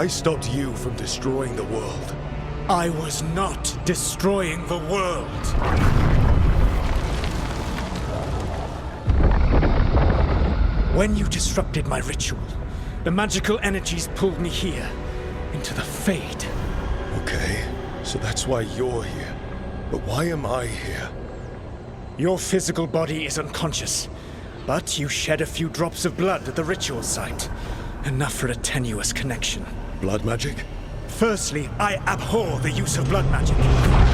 I stopped you from destroying the world. I was not destroying the world. When you disrupted my ritual, the magical energies pulled me here, into the Fade. Okay, so that's why you're here. But why am I here? Your physical body is unconscious, but you shed a few drops of blood at the ritual site. Enough for a tenuous connection. Blood magic? Firstly, I abhor the use of blood magic.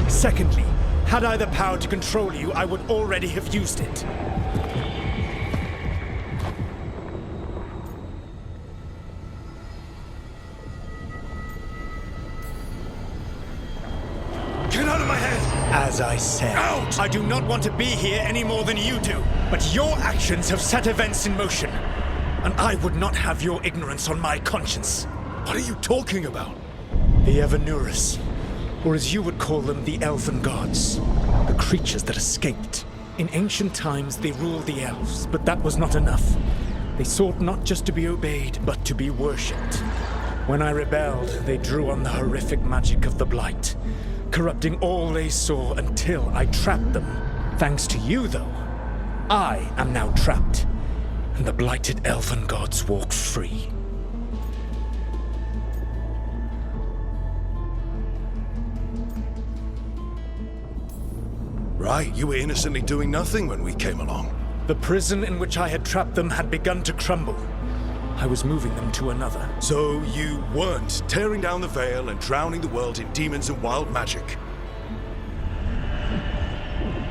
Secondly, had I the power to control you, I would already have used it. Get out of my head! As I said, Out! I do not want to be here any more than you do. But your actions have set events in motion. And I would not have your ignorance on my conscience. What are you talking about? The Evanurus, or as you would call them, the elven gods. The creatures that escaped. In ancient times, they ruled the elves, but that was not enough. They sought not just to be obeyed, but to be worshipped. When I rebelled, they drew on the horrific magic of the Blight, corrupting all they saw until I trapped them. Thanks to you, though, I am now trapped, and the blighted elven gods walk free. Right, you were innocently doing nothing when we came along. The prison in which I had trapped them had begun to crumble. I was moving them to another. So you weren't tearing down the veil and drowning the world in demons and wild magic.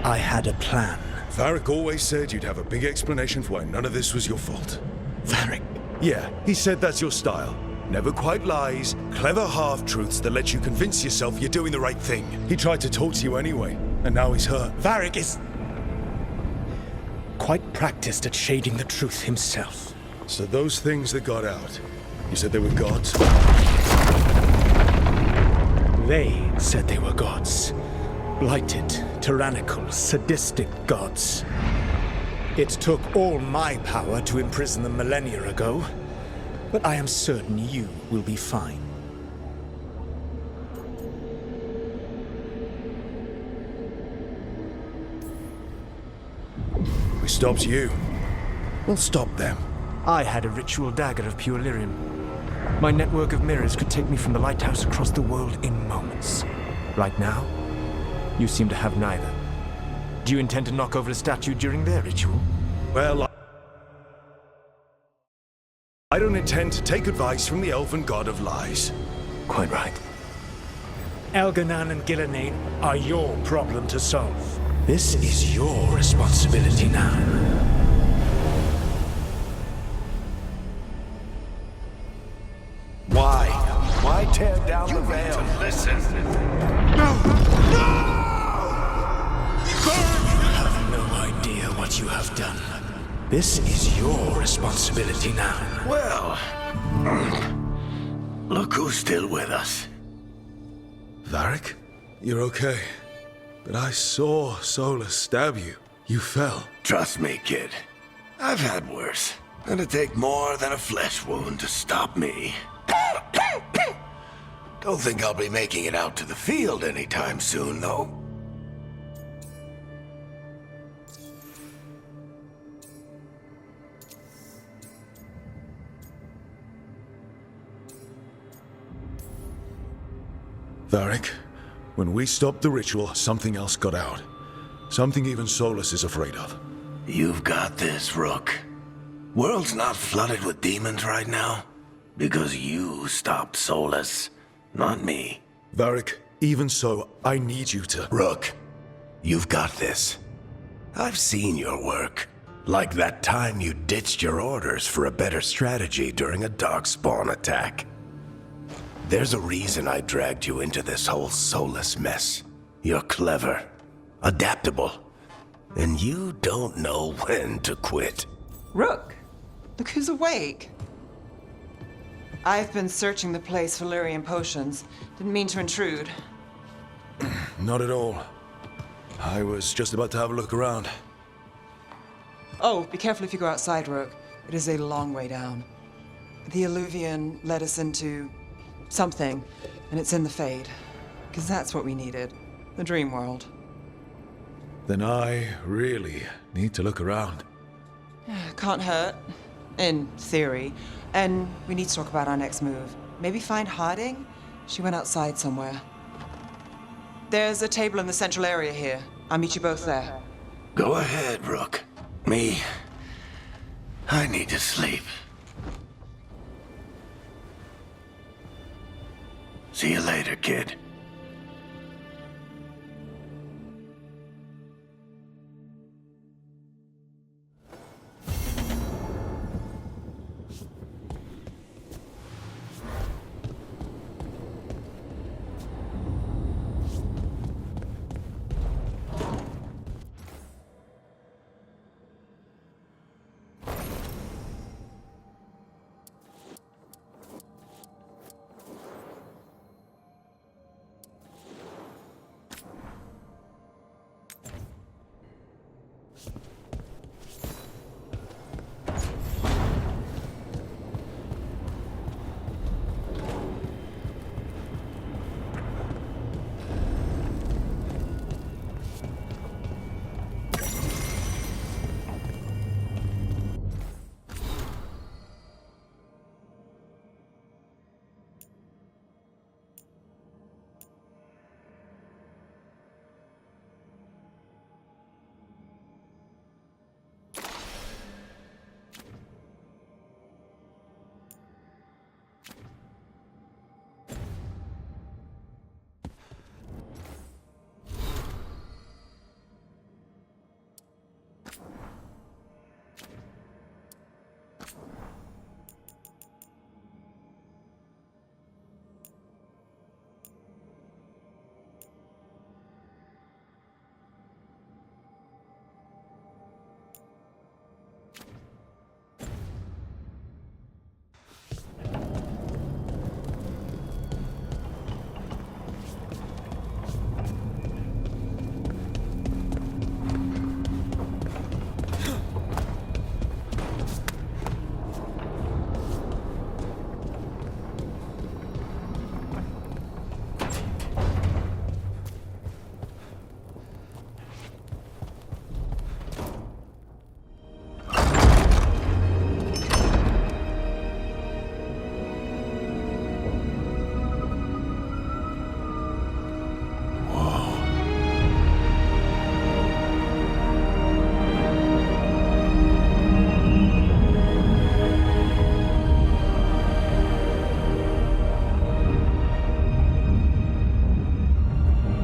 I had a plan. Varric always said you'd have a big explanation for why none of this was your fault. Varric? Yeah, he said that's your style. Never quite lies, clever half-truths that let you convince yourself you're doing the right thing. He tried to talk to you anyway, and now he's hurt. Varric is quite practiced at shading the truth himself. So those things that got out, you said they were gods? They said they were gods. Blighted, tyrannical, sadistic gods. It took all my power to imprison them millennia ago, but I am certain you will be fine. We stopped you. We'll stop them. I had a ritual dagger of pure lyrium. My network of mirrors could take me from the lighthouse across the world in moments. Right now, you seem to have neither. Do you intend to knock over a statue during their ritual? Well, I don't intend to take advice from the elven god of lies. Quite right. Elganan and Gillenane are your problem to solve. This is your responsibility now. Why? Why tear down the veil? Listen. You have no idea what you have done. This is your responsibility now. Well, look who's still with us. Varric, you're okay. But I saw Solus stab you. You fell. Trust me, kid. I've had worse. It'd take more than a flesh wound to stop me. Don't think I'll be making it out to the field anytime soon, though. Varric, when we stopped the ritual, something else got out. Something even Solus is afraid of. You've got this, Rook. World's not flooded with demons right now. Because you stopped Solus, not me. Varric, even so, I need you to... Rook, you've got this. I've seen your work. Like that time you ditched your orders for a better strategy during a darkspawn attack. There's a reason I dragged you into this whole Solus mess. You're clever, adaptable, and you don't know when to quit. Rook, look who's awake. I've been searching the place for lyrium potions. Didn't mean to intrude. Not at all. I was just about to have a look around. Oh, be careful if you go outside, Rook. It is a long way down. The Alluvian led us into something, and it's in the Fade. Because that's what we needed. The dream world. Then I really need to look around. Can't hurt. In theory. And we need to talk about our next move. Maybe find Harding? She went outside somewhere. There's a table in the central area here. I'll meet you both there. Go ahead, Rook. I need to sleep. See you later, kid.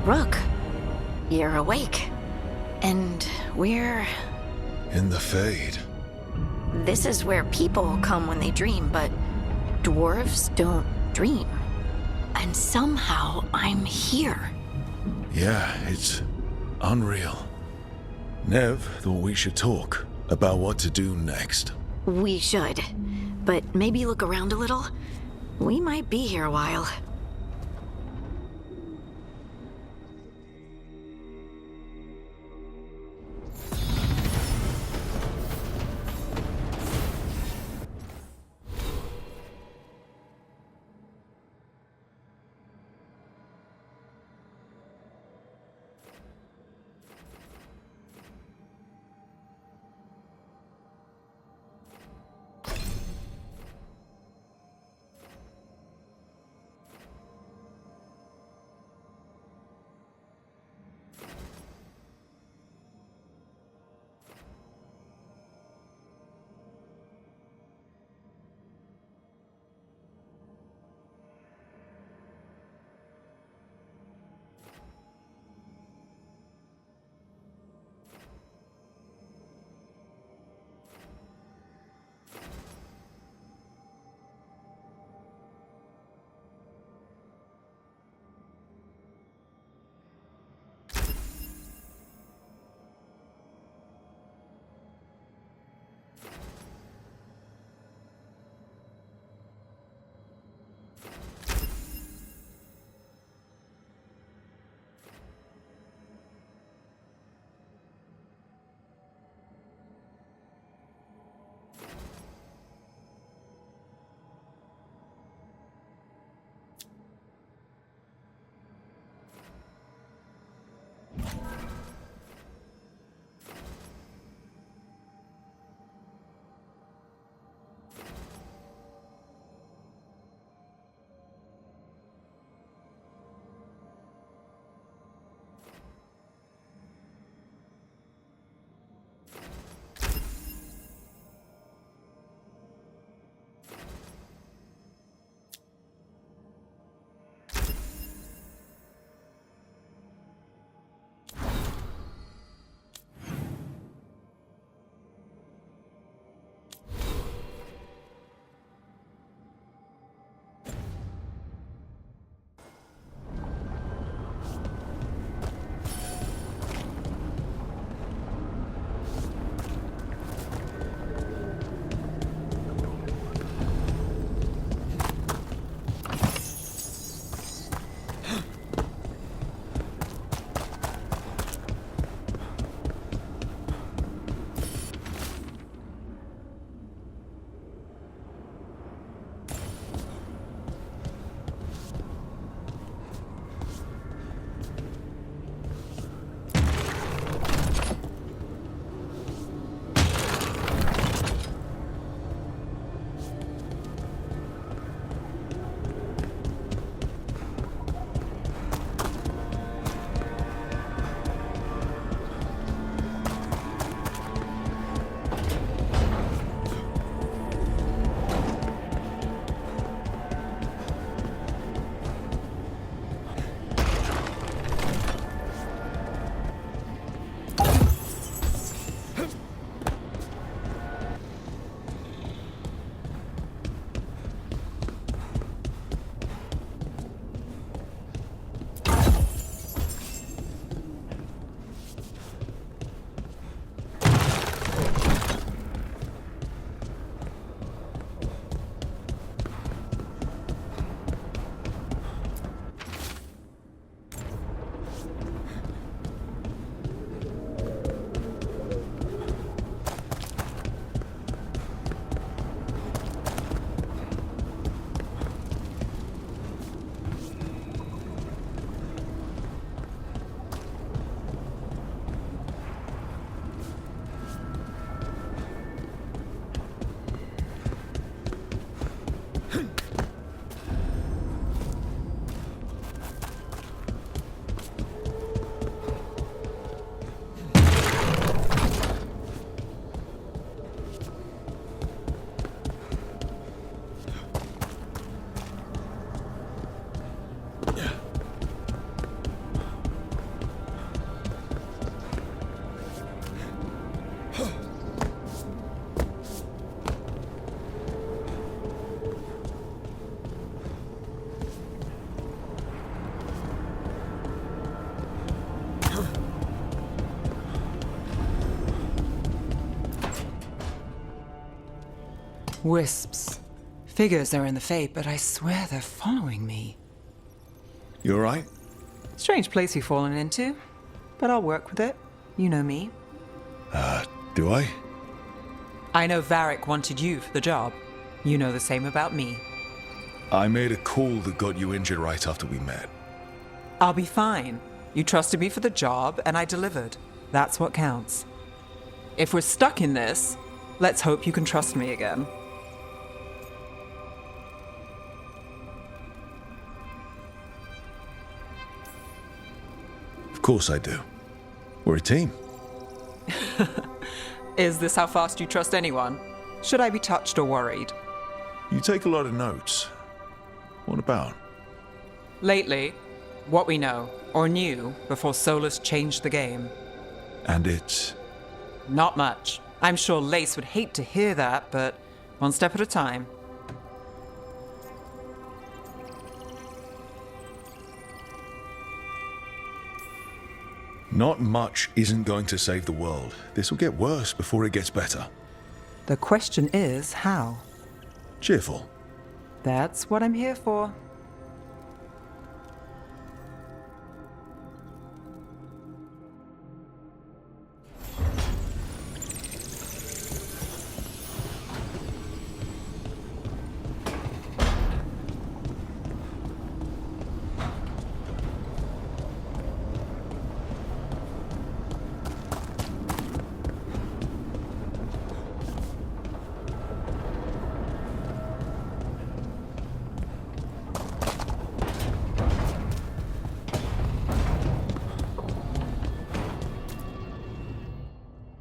Rook, you're awake. And we're... In the Fade. This is where people come when they dream, but dwarves don't dream. And somehow I'm here. Yeah, it's unreal. Nev thought we should talk about what to do next. We should. But maybe look around a little. We might be here a while. Wisps. Figures they're in the Fate, but I swear they're following me. You alright? Strange place you've fallen into, but I'll work with it. You know me. Do I? I know Varric wanted you for the job. You know the same about me. I made a call that got you injured right after we met. I'll be fine. You trusted me for the job, and I delivered. That's what counts. If we're stuck in this, let's hope you can trust me again. Of course I do. We're a team. Is this how fast you trust anyone? Should I be touched or worried? You take a lot of notes. What about? Lately, what we know, or knew, before Solus changed the game. And it's... Not much. I'm sure Lace would hate to hear that, but one step at a time. Not much isn't going to save the world. This will get worse before it gets better. The question is, how? Cheerful. That's what I'm here for.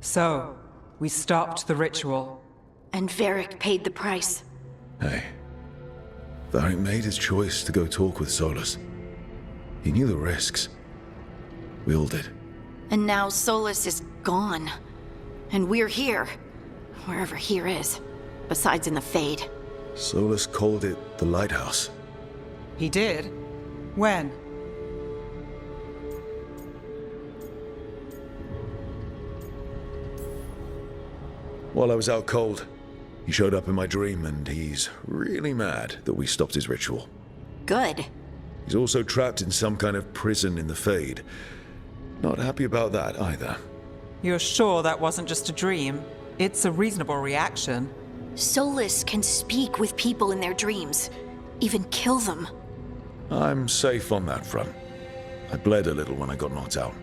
So, we stopped the ritual. And Varric paid the price. Hey. Varric made his choice to go talk with Solus. He knew the risks. We all did. And now Solus is gone. And we're here. Wherever here is. Besides in the Fade. Solus called it the Lighthouse. He did? When? While I was out cold, he showed up in my dream, and he's really mad that we stopped his ritual. Good. He's also trapped in some kind of prison in the Fade. Not happy about that either. You're sure that wasn't just a dream? It's a reasonable reaction. Solus can speak with people in their dreams. Even kill them. I'm safe on that front. I bled a little when I got knocked out.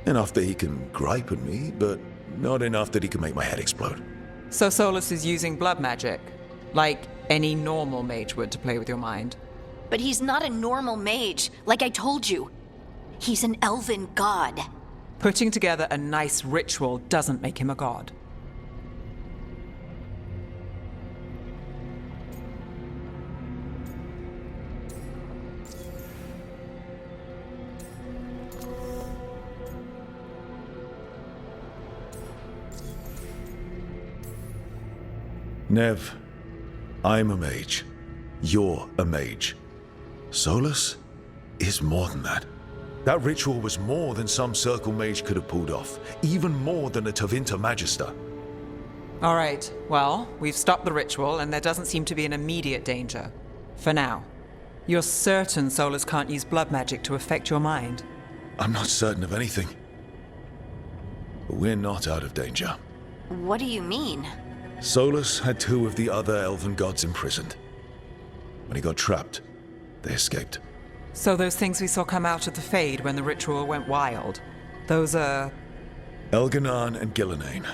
Enough that he can gripe at me, but not enough that he can make my head explode. So Solus is using blood magic, like any normal mage would to play with your mind. But he's not a normal mage, like I told you. He's an elven god. Putting together a nice ritual doesn't make him a god. Nev, I'm a mage. You're a mage. Solus is more than that. That ritual was more than some circle mage could have pulled off. Even more than a Tevinter Magister. All right, well, we've stopped the ritual and there doesn't seem to be an immediate danger. For now. You're certain Solus can't use blood magic to affect your mind? I'm not certain of anything. But we're not out of danger. What do you mean? Solus had two of the other elven gods imprisoned. When he got trapped, they escaped. So those things we saw come out of the Fade when the ritual went wild, those are... Elganan and Gillenane,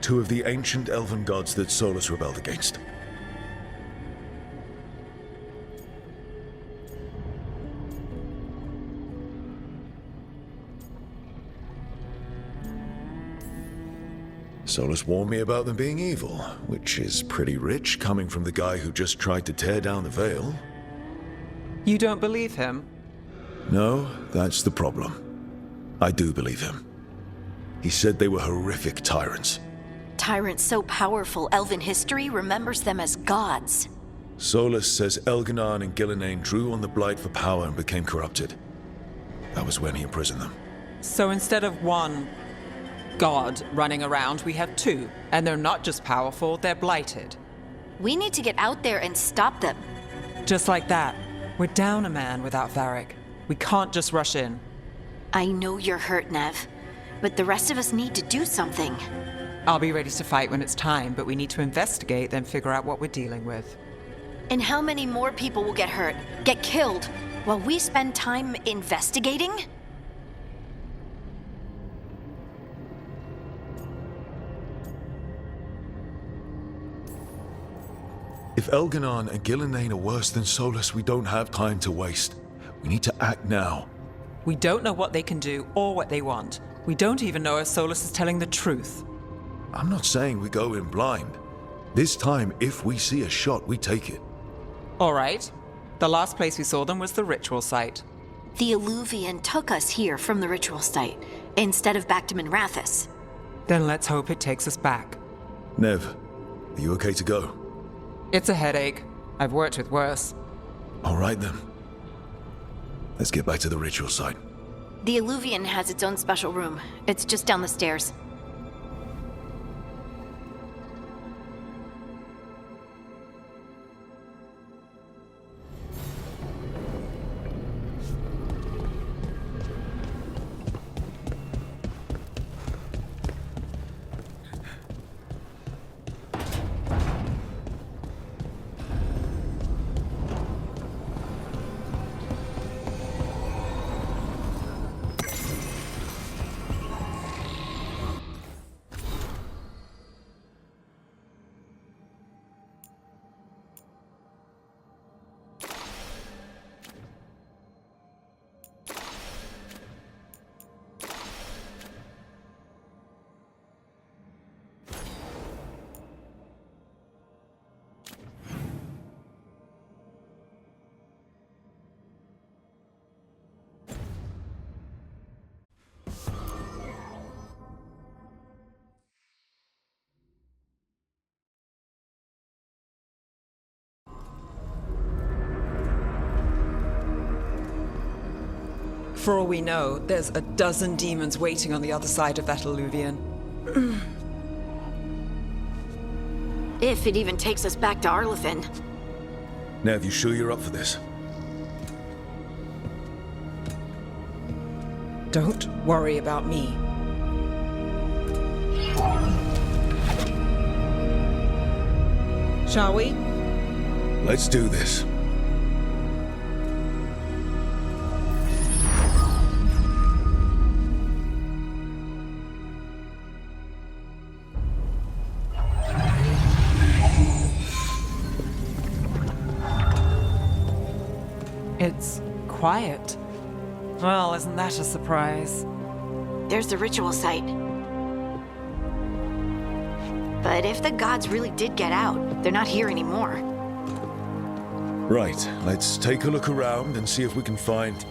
two of the ancient elven gods that Solus rebelled against. Solus warned me about them being evil, which is pretty rich coming from the guy who just tried to tear down the veil. You don't believe him? No, that's the problem. I do believe him. He said they were horrific tyrants. Tyrants so powerful, elven history remembers them as gods. Solus says Elganan and Gillenane drew on the Blight for power and became corrupted. That was when he imprisoned them. So instead of one god running around, we have two. And they're not just powerful, they're blighted. We need to get out there and stop them. Just like that. We're down a man without Varric. We can't just rush in. I know you're hurt, Nev, but the rest of us need to do something. I'll be ready to fight when it's time, but we need to investigate, then figure out what we're dealing with. And how many more people will get hurt, get killed, while we spend time investigating? If Elganon and Gillenane are worse than Solus, we don't have time to waste. We need to act now. We don't know what they can do or what they want. We don't even know if Solus is telling the truth. I'm not saying we go in blind. This time, if we see a shot, we take it. All right. The last place we saw them was the ritual site. The Illuvian took us here from the ritual site, instead of back to Minrathous. Then let's hope it takes us back. Nev, are you okay to go? It's a headache. I've worked with worse. All right then. Let's get back to the ritual site. The Illuvian has its own special room. It's just down the stairs. For all we know, there's a dozen demons waiting on the other side of that Illuvian. If it even takes us back to Arlethan. Nev, you sure you're up for this? Don't worry about me. Shall we? Let's do this. It's quiet. Well, isn't that a surprise? There's the ritual site. But if the gods really did get out, they're not here anymore. Right, let's take a look around and see if we can find...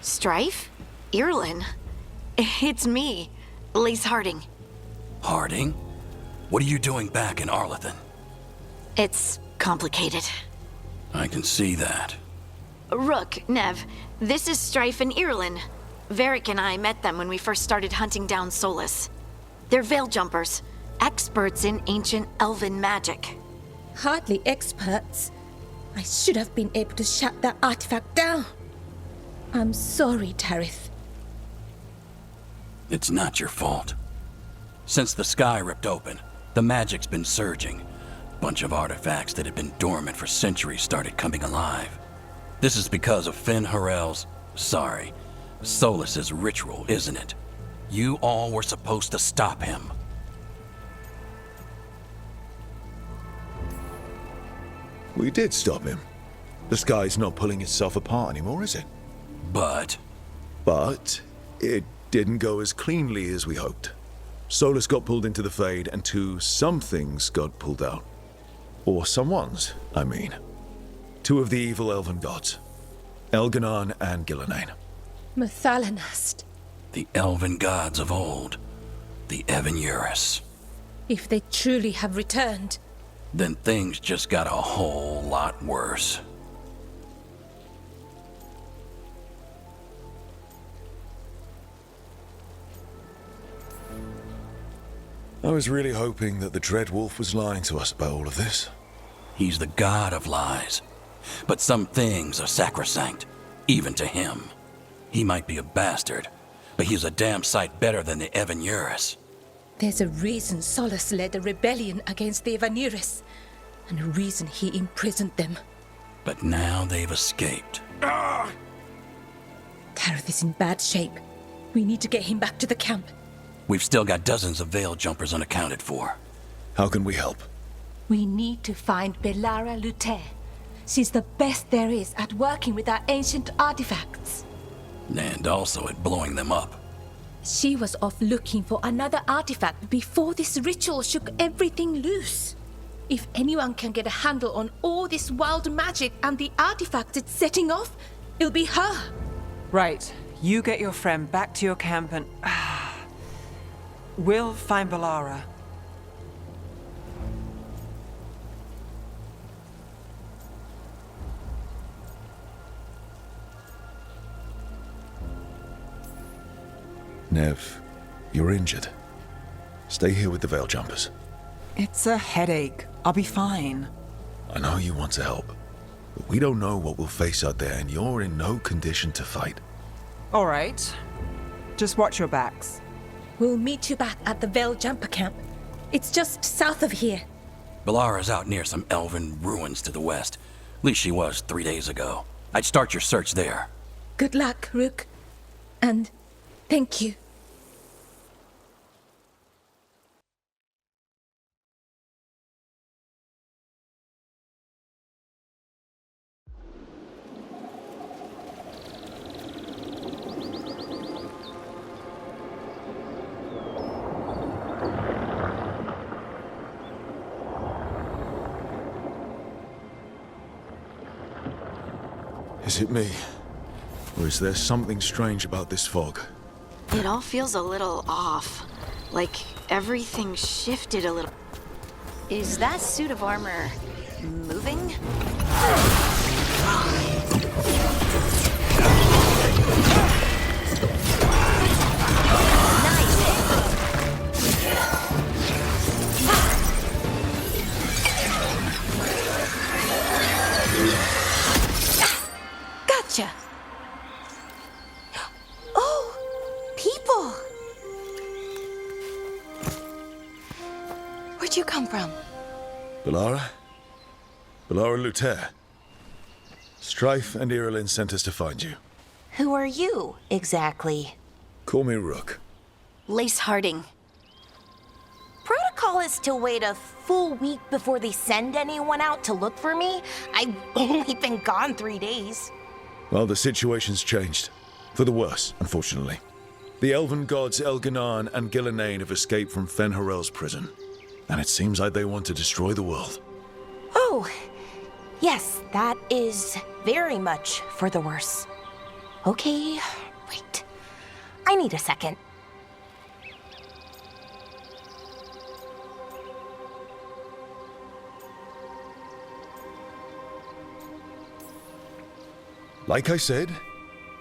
Strife? Irlin? It's me, Lise Harding. Harding? What are you doing back in Arlethan? It's complicated. I can see that. Rook, Nev, this is Strife and Irlin. Varric and I met them when we first started hunting down Solus. They're veil jumpers, experts in ancient elven magic. Hardly experts. I should have been able to shut that artifact down. I'm sorry, Tarith. It's not your fault. Since the sky ripped open, the magic's been surging. Bunch of artifacts that had been dormant for centuries started coming alive. This is because of Solus's ritual, isn't it? You all were supposed to stop him. We did stop him. The sky's not pulling itself apart anymore, is it? But it didn't go as cleanly as we hoped. Solus got pulled into the Fade, and some things got pulled out. Or someone's, I mean. Two of the evil elven gods. Elganon and Gillenane. Mathalanast. the elven gods of old, the Evan-Urus. If they truly have returned, Then things just got a whole lot worse. I was really hoping that the Dreadwolf was lying to us about all of this. He's the god of lies. But some things are sacrosanct, even to him. He might be a bastard, but he's a damn sight better than the Evan-Urus. there's a reason Solus led a rebellion against the Evan-Urus, and a reason he imprisoned them. But now they've escaped. Gareth is in bad shape. We need to get him back to the camp. We've still got dozens of veil jumpers unaccounted for. How can we help? We need to find Belara Luther. She's the best there is at working with our ancient artifacts. And also at blowing them up. She was off looking for another artifact before this ritual shook everything loose. If anyone can get a handle on all this wild magic and the artifacts it's setting off, it'll be her. Right. You get your friend back to your camp and... we'll find Belara. Nev, you're injured. Stay here with the veil jumpers. It's a headache. I'll be fine. I know you want to help, but we don't know what we'll face out there, and you're in no condition to fight. All right. Just watch your backs. We'll meet you back at the Veil Jumper camp. It's just south of here. Belara's out near some elven ruins to the west. At least she was 3 days ago. I'd start your search there. Good luck, Rook. And thank you. Is it me? Or is there something strange about this fog? It all feels a little off. Like everything shifted a little. Is that suit of armor moving? Gotcha. Oh, people. Where'd you come from? Belara? Belara Luther. Strife and Irulan sent us to find you. Who are you, exactly? Call me Rook. Lace Harding. Protocol is to wait a full week before they send anyone out to look for me. I've only been gone 3 days. Well, the situation's changed. For the worse, unfortunately. The elven gods Elganon and Gillenane have escaped from Fen'Harel's prison. And it seems like they want to destroy the world. Oh, yes, that is very much for the worse. Okay, wait. I need a second. Like I said,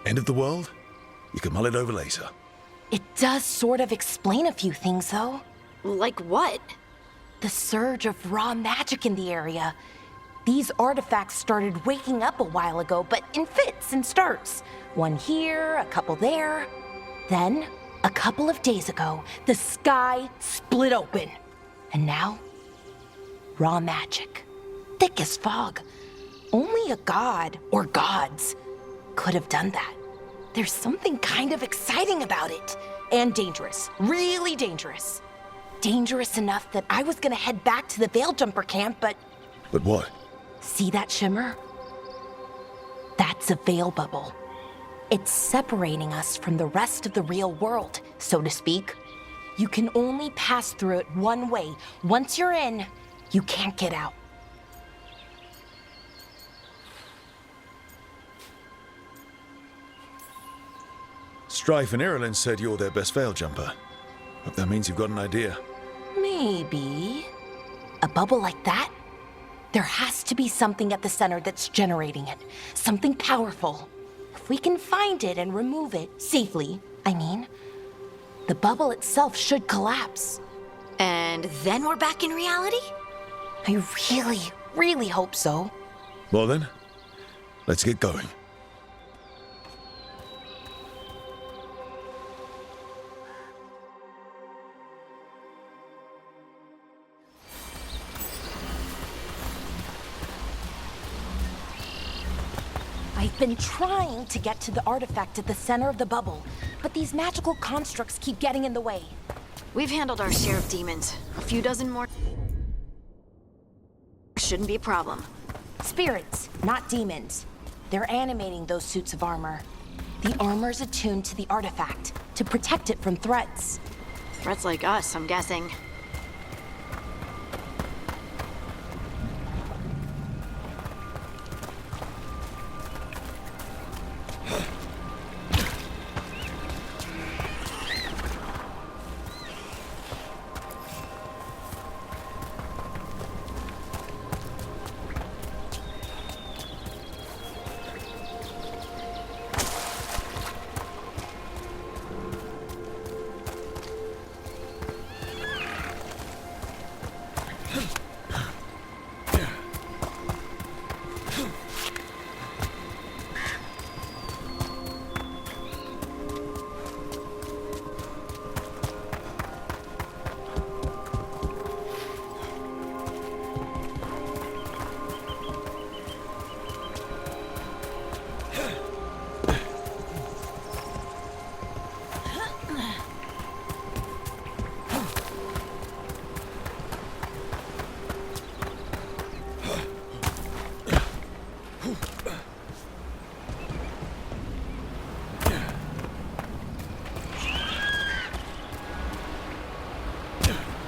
end of the world? You can mull it over later. It does sort of explain a few things, though. Like what? The surge of raw magic in the area. These artifacts started waking up a while ago, but in fits and starts. One here, a couple there. Then, a couple of days ago, the sky split open. And now, raw magic. Thick as fog. Only a god, or gods, could have done that. There's something kind of exciting about it. And dangerous. Really dangerous. Dangerous enough that I was gonna head back to the Veilgjumper camp, but... But what? See that shimmer? That's a veil bubble. It's separating us from the rest of the real world, so to speak. You can only pass through it one way. Once you're in, you can't get out. Strife and Irulan said you're their best veil jumper. Hope that means you've got an idea. Maybe. A bubble like that? There has to be something at the center that's generating it. Something powerful. If we can find it and remove it, safely, I mean, the bubble itself should collapse. And then we're back in reality? I really, really hope so. Well then, let's get going. I've been trying to get to the artifact at the center of the bubble, but these magical constructs keep getting in the way. We've handled our share of demons. A few dozen more shouldn't be a problem. Spirits, not demons. They're animating those suits of armor. The armor's attuned to the artifact to protect it from threats. Threats like us, I'm guessing.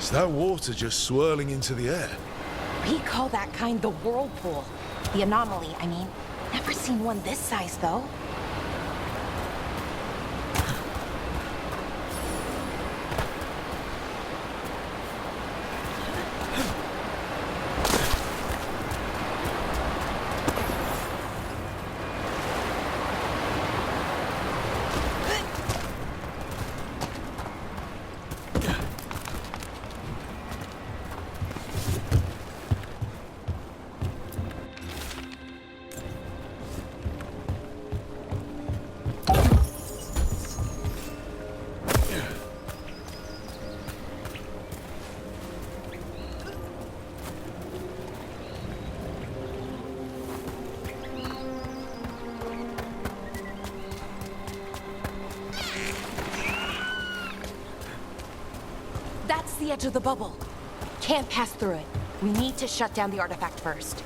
Is that water just swirling into the air? We call that kind the whirlpool. The anomaly, I mean. Never seen one this size, though. That's the edge of the bubble. Can't pass through it. We need to shut down the artifact first.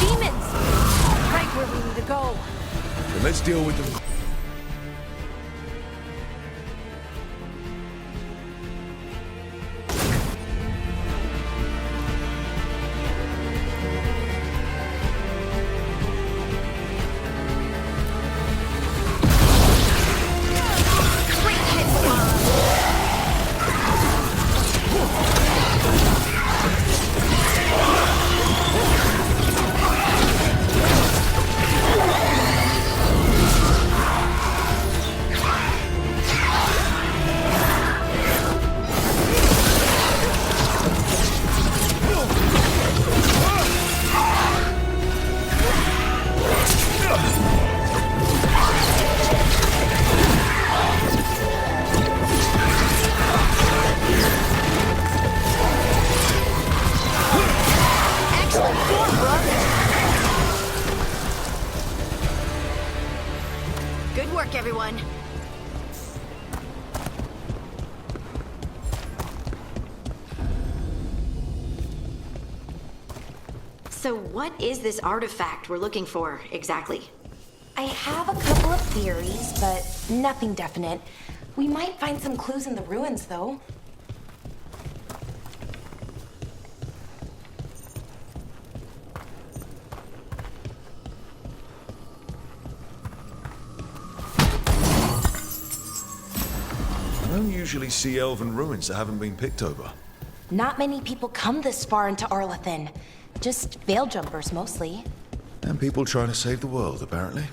Demons! Right where we need to go. Then let's deal with them. Great hit, Laura. Excellent form, brother. Good work, everyone. So what is this artifact we're looking for, exactly? I have a couple of theories, but nothing definite. We might find some clues in the ruins, though. I don't usually see elven ruins that haven't been picked over. Not many people come this far into Arlathan. Just veil jumpers, mostly. And people trying to save the world, apparently.